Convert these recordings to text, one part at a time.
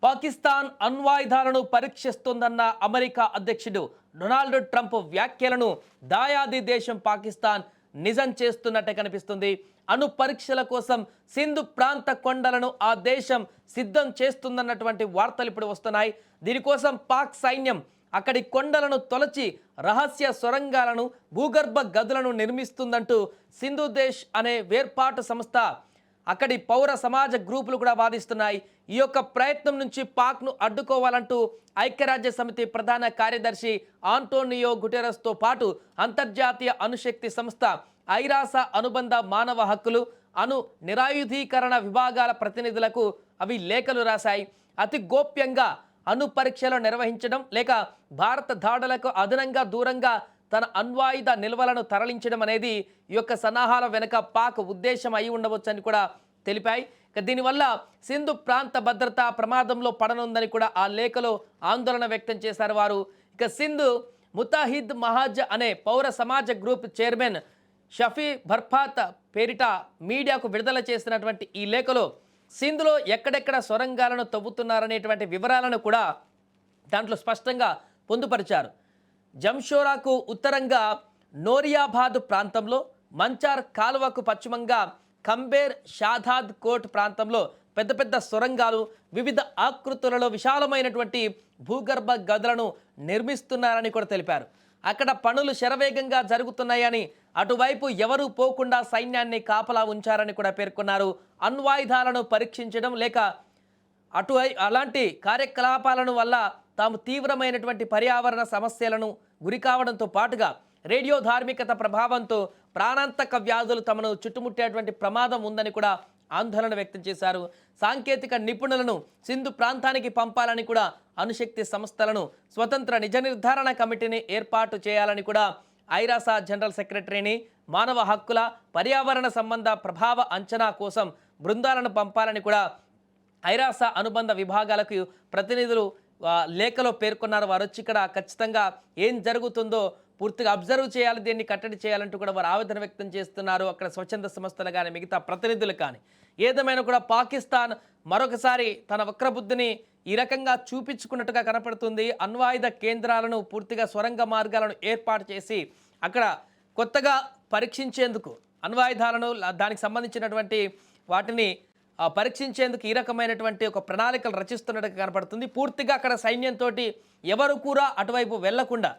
Pakistan అణ్వాయుధాలను పరీక్షిస్తోందన్న America అధ్యక్షుడు Donald Trump వ్యాఖ్యలను దాయాది దేశం పాకిస్తాన్ నిజం చేస్తున్నట్టే కనిపిస్తుంది. అణు పరీక్షల కోసం సింధు ప్రాంత కొండలను ఆ దేశం సిద్ధం చేస్తుందన్నటువంటి వార్తలు ఇప్పుడు వస్తున్నాయి. దీనికోసం పాక్ సైన్యం అక్కడి కొండలను తొలచి రహస్య సొరంగాలను భూగర్భ గదులను నిర్మిస్తుందంటూ సింధు దేశ్ అనే వేర్పాటు సంస్థ అక్కడి పౌర సమాజ గ్రూపులు కూడా వాదిస్తున్నాయి. ఈ యొక్క ప్రయత్నం నుంచి పాక్ను అడ్డుకోవాలంటూ ఐక్యరాజ్య సమితి ప్రధాన కార్యదర్శి ఆంటోనియో గుటెరస్తో పాటు అంతర్జాతీయ అణుశక్తి సంస్థ ఐరాస అనుబంధ మానవ హక్కులు అణు నిరాయుధీకరణ విభాగాల ప్రతినిధులకు అవి లేఖలు రాశాయి. అతి గోప్యంగా అణు పరీక్షలు నిర్వహించడం లేక భారత దాడులకు అదనంగా దూరంగా తన అణ్వాయుధ నిల్వలను తరలించడం అనేది ఈ యొక్క సన్నాహాల వెనుక పాక్ ఉద్దేశం అయి ఉండవచ్చని కూడా తెలిపాయి. దీనివల్ల సింధు ప్రాంత భద్రత ప్రమాదంలో పడనుందని కూడా ఆ లేఖలో ఆందోళన వ్యక్తం చేశారు వారు. సింధు ముతాహిద్ మహాజ్ అనే పౌర సమాజ గ్రూప్ చైర్మన్ షఫీ బర్ఫాత్ పేరిట మీడియాకు విడుదల చేసినటువంటి ఈ లేఖలో సింధులో ఎక్కడెక్కడ సొరంగాలను తవ్వుతున్నారనేటువంటి వివరాలను కూడా దాంట్లో స్పష్టంగా పొందుపరిచారు. జంషోరాకు ఉత్తరంగా నోరియాబాద్ ప్రాంతంలో, మంచార్ కాలువకు పశ్చిమంగా కంబేర్ షాదాద్ కోట్ ప్రాంతంలో పెద్ద పెద్ద సొరంగాలు, వివిధ ఆకృతులలో విశాలమైనటువంటి భూగర్భ గదులను నిర్మిస్తున్నారని కూడా తెలిపారు. అక్కడ పనులు శరవేగంగా జరుగుతున్నాయని, అటువైపు ఎవరూ పోకుండా సైన్యాన్ని కాపలా ఉంచారని కూడా పేర్కొన్నారు. అణ్వాయుధాలను పరీక్షించడం లేక అలాంటి కార్యకలాపాలను వల్ల తాము తీవ్రమైనటువంటి పర్యావరణ సమస్యలను గురి కావడంతో పాటుగా రేడియో ధార్మికత ప్రభావంతో ప్రాణాంతక వ్యాధులు తమను చుట్టుముట్టేటువంటి ప్రమాదం ఉందని కూడా ఆందోళన వ్యక్తం చేశారు. సాంకేతిక నిపుణులను సింధు ప్రాంతానికి పంపాలని కూడా అణుశక్తి సంస్థలను స్వతంత్ర నిజ నిర్ధారణ కమిటీని ఏర్పాటు చేయాలని కూడా ఐరాస జనరల్ సెక్రటరీని మానవ హక్కుల పర్యావరణ సంబంధ ప్రభావ అంచనా కోసం బృందాలను పంపాలని కూడా ఐరాస అనుబంధ విభాగాలకు ప్రతినిధులు లేఖలో పేర్కొన్నారు. వారు వచ్చి ఇక్కడ ఖచ్చితంగా ఏం జరుగుతుందో పూర్తిగా అబ్జర్వ్ చేయాలి, దీన్ని కట్టడి చేయాలంటూ కూడా వారు ఆవేదన వ్యక్తం చేస్తున్నారు. అక్కడ స్వచ్ఛంద సంస్థలు కానీ మిగతా ప్రతినిధులు కానీ. ఏదేమైనా కూడా పాకిస్తాన్ మరొకసారి తన వక్రబుద్ధిని ఈ రకంగా చూపించుకున్నట్టుగా కనపడుతుంది. అణ్వాయుధ కేంద్రాలను పూర్తిగా సొరంగ మార్గాలను ఏర్పాటు చేసి అక్కడ కొత్తగా పరీక్షించేందుకు అణ్వాయుధాలను దానికి సంబంధించినటువంటి వాటిని పరీక్షించేందుకు ఈ రకమైనటువంటి ఒక ప్రణాళికలు రచిస్తున్నట్టుగా కనపడుతుంది. పూర్తిగా అక్కడ సైన్యంతో ఎవరు కూడా అటువైపు వెళ్లకుండా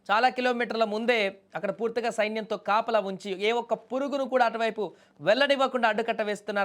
చాలా కిలోమీటర్ల ముందే అక్కడ పూర్తిగా సైన్యంతో కాపలా ఉంచి ఏ ఒక్క పురుగును కూడా అటువైపు వెళ్ళనివ్వకుండా అడ్డుకట్ట వేస్తున్నారు.